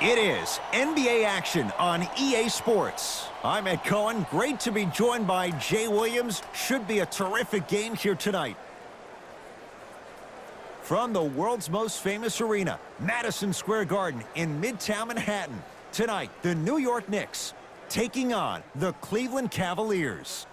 It is NBA action on EA Sports. I'm Ed Cohen. Great to be joined by Jay Williams. Should be a terrific game here tonight. From the world's most famous arena, Madison Square Garden in Midtown Manhattan. Tonight, the New York Knicks taking on the Cleveland Cavaliers.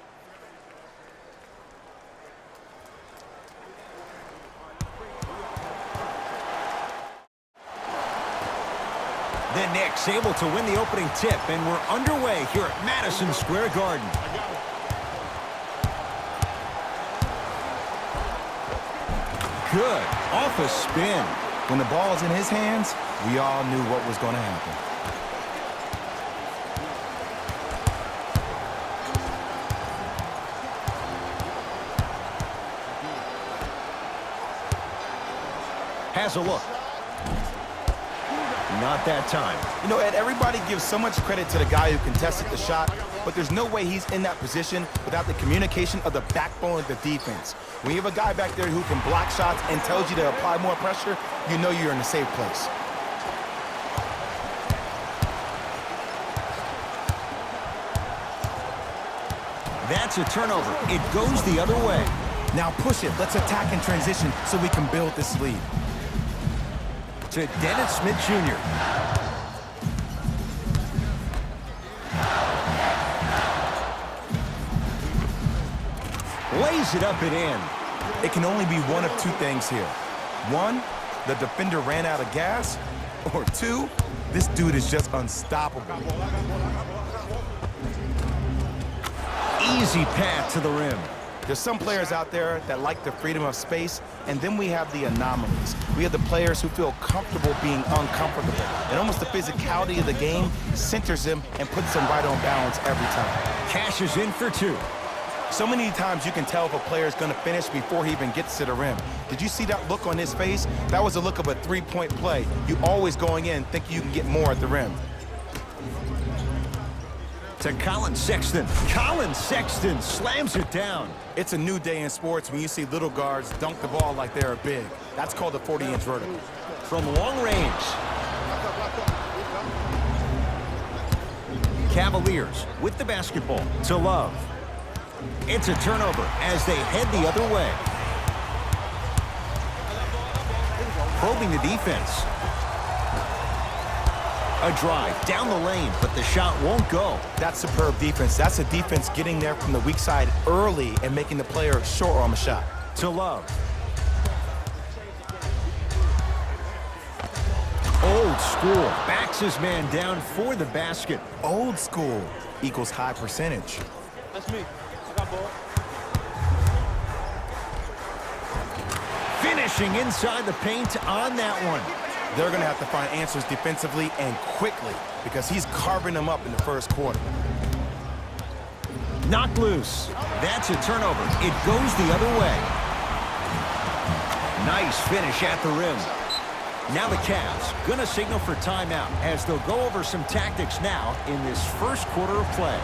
The Knicks able to win the opening tip, and we're underway here at Madison Square Garden. Good. Off a spin. When the ball is in his hands, we all knew what was going to happen. Has a look. Not that time. You know, Ed, everybody gives so much credit to the guy who contested the shot, but there's no way he's in that position without the communication of the backbone of the defense. When you have a guy back there who can block shots and tells you to apply more pressure, you know you're in a safe place. That's a turnover. It goes the other way. Now push it. Let's attack in transition so we can build this lead. To Dennis Smith Jr. Lays it up and in. It can only be one of two things here. One, the defender ran out of gas. Or two, this dude is just unstoppable. Easy path to the rim. There's some players out there that like the freedom of space, and then we have the anomalies. We have the players who feel comfortable being uncomfortable. And almost the physicality of the game centers them and puts them right on balance every time. Cashes in for two. So many times you can tell if a player is going to finish before he even gets to the rim. Did you see that look on his face? That was the look of a three-point play. You always going in thinking you can get more at the rim. To Colin Sexton. Colin Sexton slams it down. It's a new day in sports when you see little guards dunk the ball like they're big. That's called a 40-inch vertical. From long range. Cavaliers with the basketball to Love. It's a turnover as they head the other way. Probing the defense. A drive down the lane, but the shot won't go. That's superb defense. That's a defense getting there from the weak side early and making the player short on the shot. To Love. Old school. Backs his man down for the basket. Old school equals high percentage. That's me. I got ball. Finishing inside the paint on that one. They're going to have to find answers defensively and quickly because he's carving them up in the first quarter. Knocked loose. That's a turnover. It goes the other way. Nice finish at the rim. Now the Cavs going to signal for timeout as they'll go over some tactics now in this first quarter of play.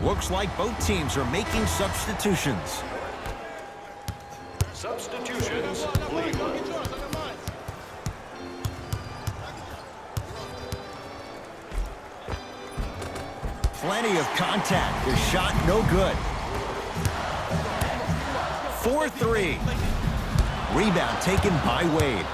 Looks like both teams are making substitutions. Substitutions, Cleveland. Plenty of contact. The shot no good. 4-3. Rebound taken by Wade.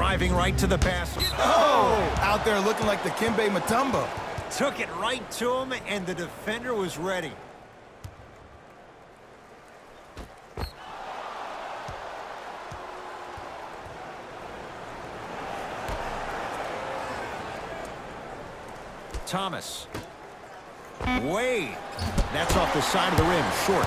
Driving right to the basket. Oh! Out there looking like the Kimbe Mutombo. Took it right to him, and the defender was ready. Thomas. Wade. That's off the side of the rim, short.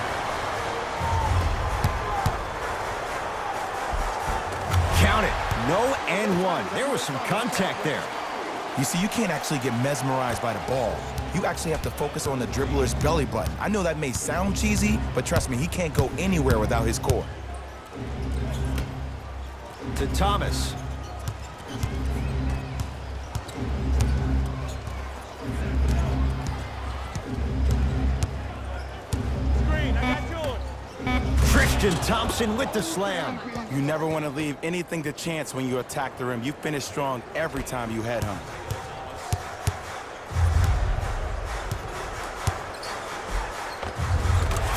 Count it. No and one. There was some contact there. You see, you can't actually get mesmerized by the ball. You actually have to focus on the dribbler's belly button. I know that may sound cheesy, but trust me, he can't go anywhere without his core. To Thomas. Green, I got yours. Christian Thompson with the slam. You never want to leave anything to chance when you attack the rim. You finish strong every time you head home.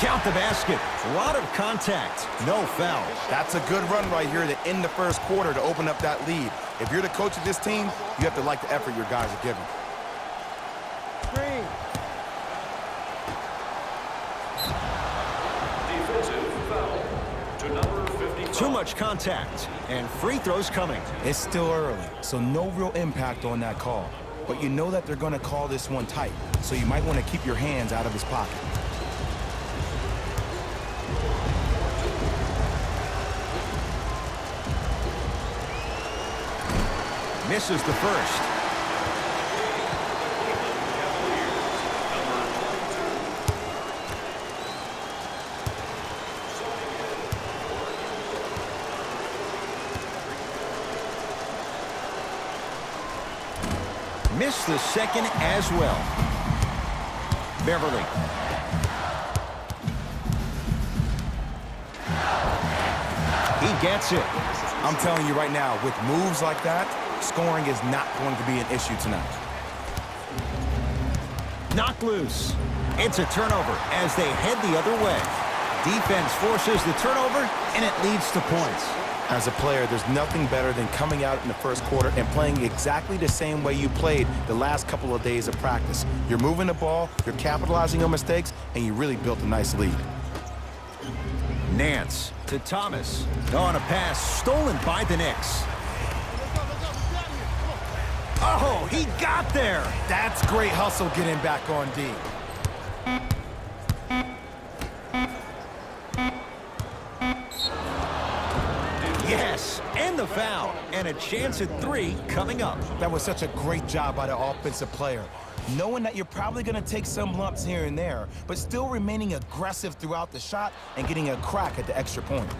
Count the basket. A lot of contact. No foul. That's a good run right here to end the first quarter to open up that lead. If you're the coach of this team, you have to like the effort your guys are giving. Green. Defensive foul to number 55. Too much contact. And free throws coming. It's still early, so no real impact on that call. But you know that they're going to call this one tight, so you might want to keep your hands out of his pocket. Misses the first. Missed the second as well. Beverly. He gets it. I'm telling you right now, with moves like that, scoring is not going to be an issue tonight. Knocked loose. It's a turnover as they head the other way. Defense forces the turnover, and it leads to points. As a player, there's nothing better than coming out in the first quarter and playing exactly the same way you played the last couple of days of practice. You're moving the ball, you're capitalizing on mistakes, and you really built a nice lead. Nance to Thomas. On a pass stolen by the Knicks. Oh, he got there. That's great hustle getting back on D. Yes, and the foul. And a chance at three coming up. That was such a great job by the offensive player. Knowing that you're probably going to take some lumps here and there, but still remaining aggressive throughout the shot and getting a crack at the extra point.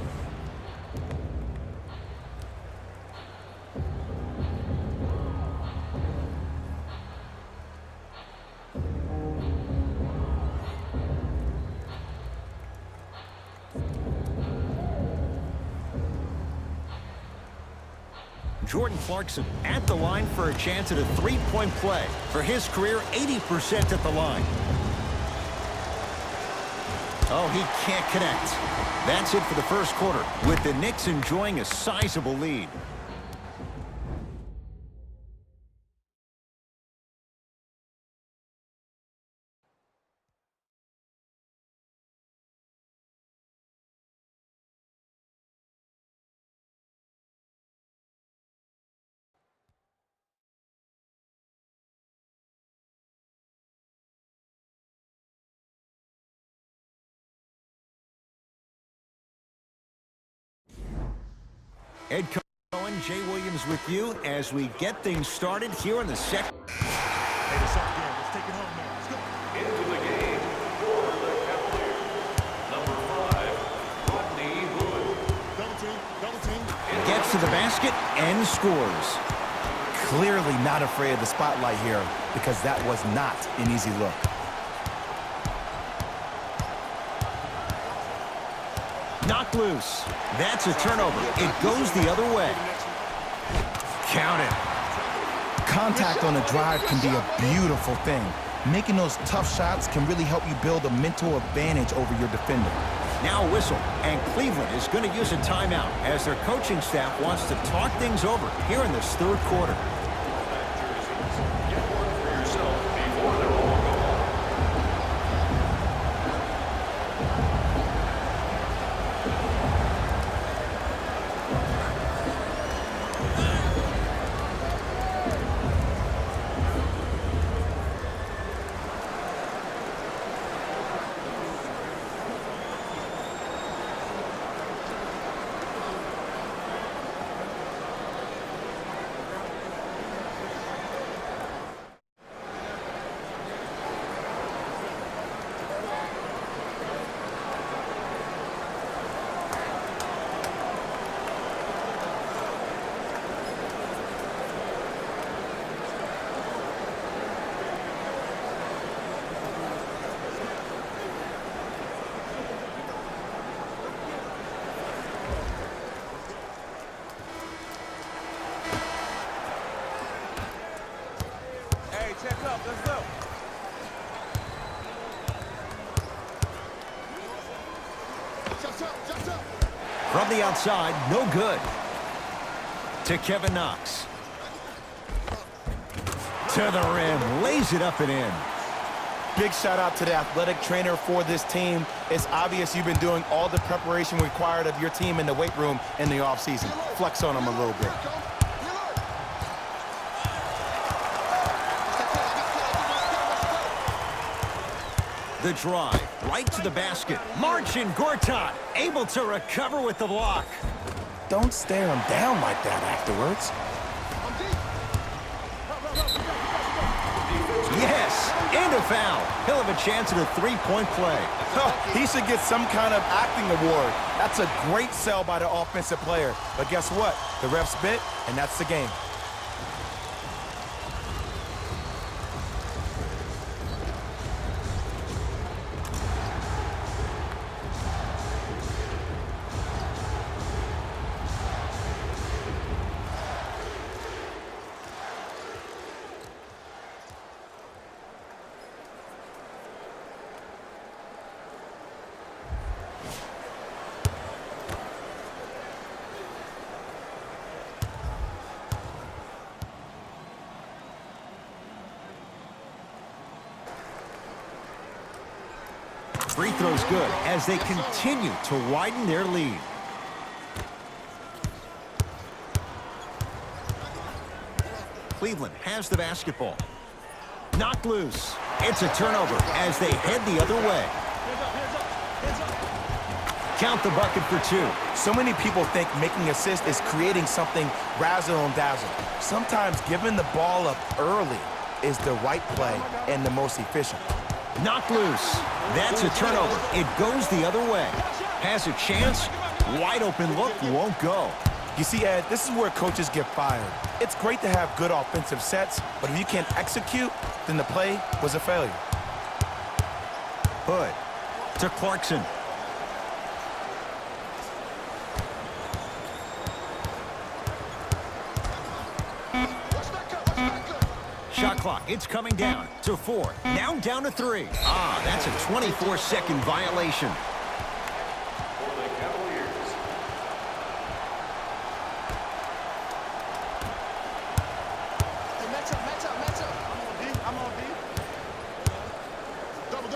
Jordan Clarkson at the line for a chance at a three-point play. For his career, 80% at the line. Oh, he can't connect. That's it for the first quarter, with the Knicks enjoying a sizable lead. Ed Cohen, Jay Williams with you as we get things started here in the second. Into the game for the Cavaliers. Number 5, Rodney Hood. Double team. Gets to the basket and scores. Clearly not afraid of the spotlight here because that was not an easy look. Knocked loose. That's a turnover. It goes the other way. Count it. Contact on a drive can be a beautiful thing. Making those tough shots can really help you build a mental advantage over your defender. Now a whistle, and Cleveland is going to use a timeout as their coaching staff wants to talk things over here in this third quarter. Get one for yourself before they're all gone. Hey, check up. Let's go. Just up. From the outside, no good. To Kevin Knox. To the rim, lays it up and in. Big shout out to the athletic trainer for this team. It's obvious you've been doing all the preparation required of your team in the weight room in the offseason. Flex on them a little bit. The drive, right to the basket. Marcin Gortat, able to recover with the block. Don't stare him down like that afterwards. Yes, and a foul. He'll have a chance at a three-point play. He should get some kind of acting award. That's a great sell by the offensive player. But guess what? The ref spit, and that's the game. Free throw's good as they continue to widen their lead. Cleveland has the basketball. Knocked loose. It's a turnover as they head the other way. Count the bucket for two. So many people think making assists is creating something razzle and dazzle. Sometimes giving the ball up early is the right play and the most efficient. Knocked loose. That's a turnover. It goes the other way. Has a chance. Wide open look. Won't go. You see, Ed, this is where coaches get fired. It's great to have good offensive sets, but if you can't execute, then the play was a failure. Hood to Clarkson. Shot clock, it's coming down to 4. Now down to 3. That's a 24-second violation. For the Cavaliers. Match up. I'm on D. Double.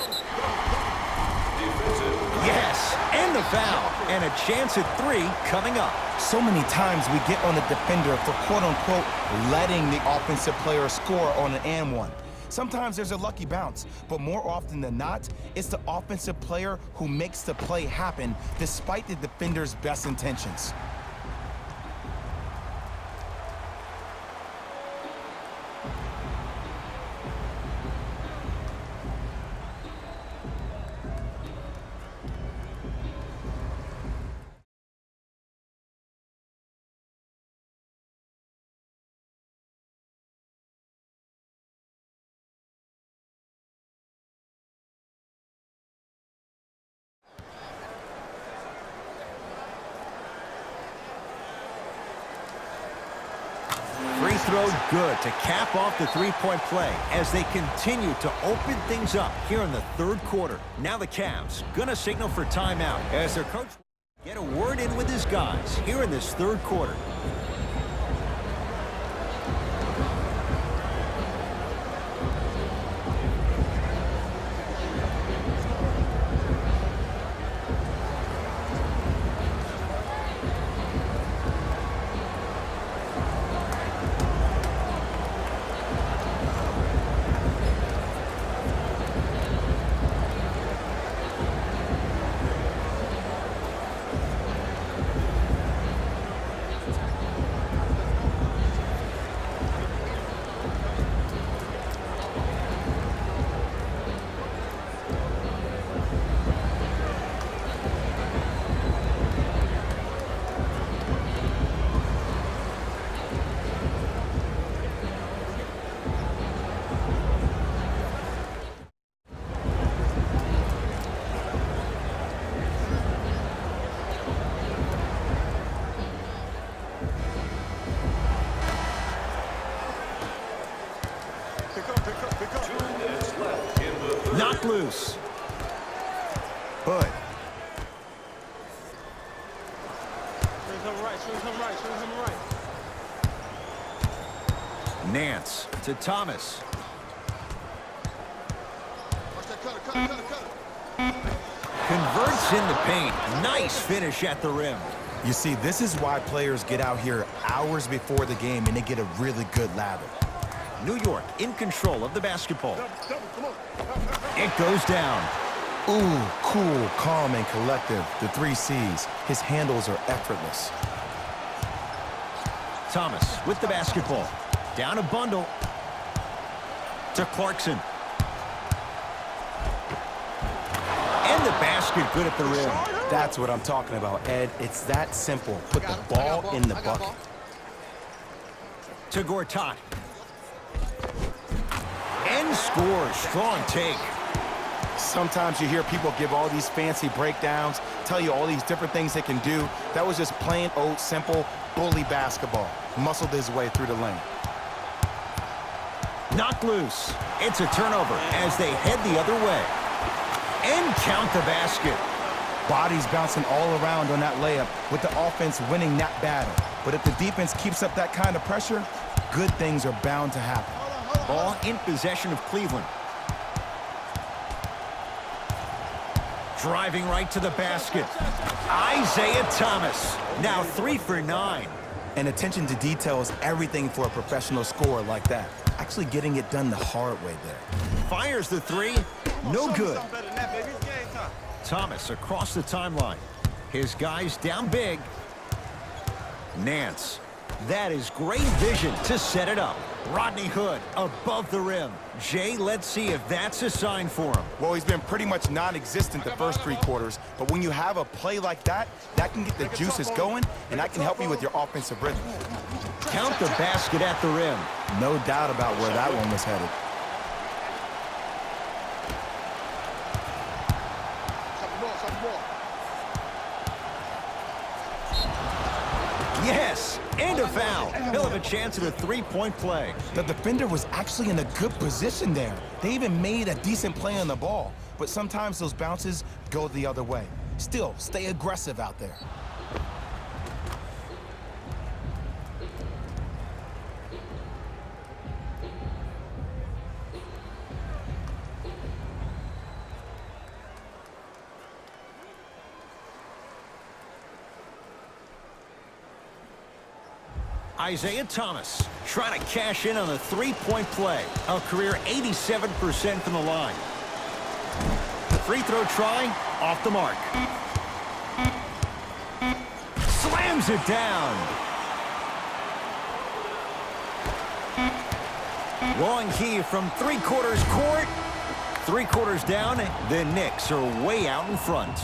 Defensive. Yes, and the foul. And a chance at 3 coming up. So many times we get on the defender for quote-unquote letting the offensive player score on an and one. Sometimes there's a lucky bounce, but more often than not, it's the offensive player who makes the play happen despite the defender's best intentions. throw good to cap off the three-point play as they continue to open things up here in the third quarter. Now the Cavs gonna signal for timeout as their coach get a word in with his guys here in this third quarter. Knocked loose. Hood. Swing him right, swing him right, swing him right. Nance to Thomas. Watch that cutter. Converts in the paint. Nice finish at the rim. You see, this is why players get out here hours before the game and they get a really good lather. New York in control of the basketball. It goes down. Ooh, cool, calm, and collective. The 3 C's. His handles are effortless. Thomas with the basketball. Down a bundle. To Clarkson. And the basket good at the rim. That's what I'm talking about, Ed. It's that simple. Put the ball in the bucket. To Gortat. And scores. Strong take. Sometimes you hear people give all these fancy breakdowns, tell you all these different things they can do. That was just plain old simple bully basketball. Muscled his way through the lane. Knocked loose. It's a turnover as they head the other way. And count the basket. Bodies bouncing all around on that layup with the offense winning that battle. But if the defense keeps up that kind of pressure, good things are bound to happen. Ball in possession of Cleveland. Driving right to the basket. Isaiah Thomas. Now 3 for 9. And attention to detail is everything for a professional scorer like that. Actually getting it done the hard way there. Fires the 3. No good. Thomas across the timeline. His guys down big. Nance. That is great vision to set it up. Rodney Hood above the rim. Jay, let's see if that's a sign for him. Well, he's been pretty much non-existent the first 3 quarters, but when you have a play like that, that can get the juices going, and that can help you with your offensive rhythm. Count the basket at the rim. No doubt about where that one was headed. Yes, and a foul. He'll have a chance at a 3-point play. The defender was actually in a good position there. They even made a decent play on the ball, but sometimes those bounces go the other way. Still, stay aggressive out there. Isaiah Thomas trying to cash in on a 3-point play. A career 87% from the line. The free throw try off the mark. Slams it down. Long heave from 3/4 court. 3/4 down. The Knicks are way out in front.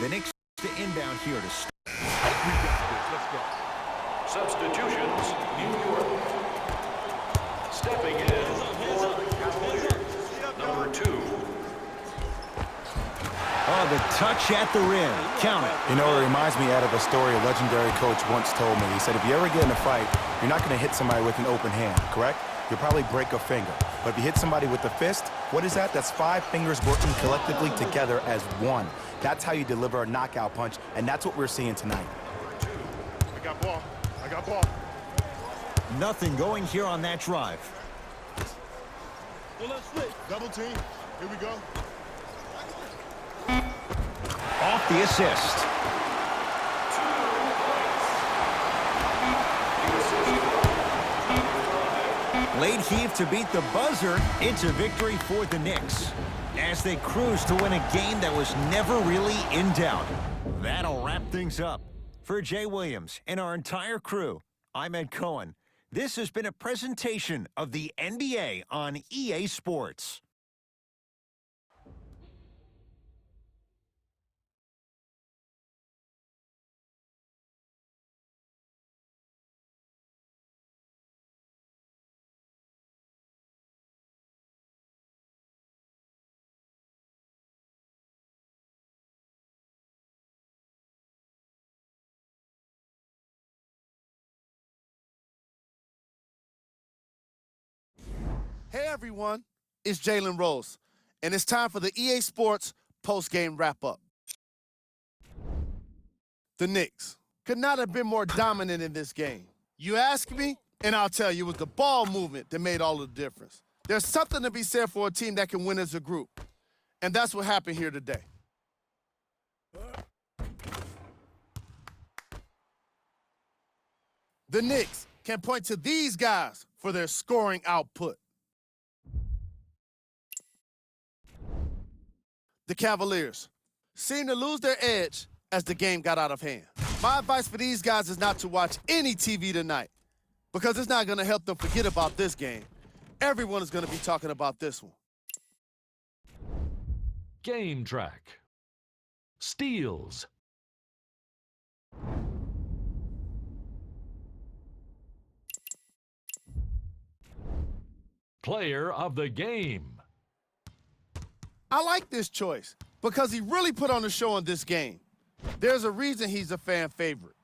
The Knicks to inbound here to start. Substitutions, New York. Stepping in for the Cavaliers, number 2. Oh, the touch at the rim. Count it. You know, it reminds me out of a story a legendary coach once told me. He said, if you ever get in a fight, you're not going to hit somebody with an open hand, correct? You'll probably break a finger. But if you hit somebody with the fist, what is that? That's 5 fingers working collectively together as one. That's how you deliver a knockout punch, and that's what we're seeing tonight. I got ball. I got ball. Nothing going here on that drive. Well, let's switch. Double team. Here we go. Off the assist. Late heave to beat the buzzer. It's a victory for the Knicks as they cruise to win a game that was never really in doubt. That'll wrap things up. For Jay Williams and our entire crew, I'm Ed Cohen. This has been a presentation of the NBA on EA Sports. Hey everyone, it's Jalen Rose, and it's time for the EA Sports post-game wrap-up. The Knicks could not have been more dominant in this game. You ask me, and I'll tell you, it was the ball movement that made all the difference. There's something to be said for a team that can win as a group, and that's what happened here today. The Knicks can point to these guys for their scoring output. The Cavaliers seemed to lose their edge as the game got out of hand. My advice for these guys is not to watch any TV tonight because it's not going to help them forget about this game. Everyone is going to be talking about this one. Game track. Steals. Player of the game. I like this choice because he really put on the show in this game. There's a reason he's a fan favorite.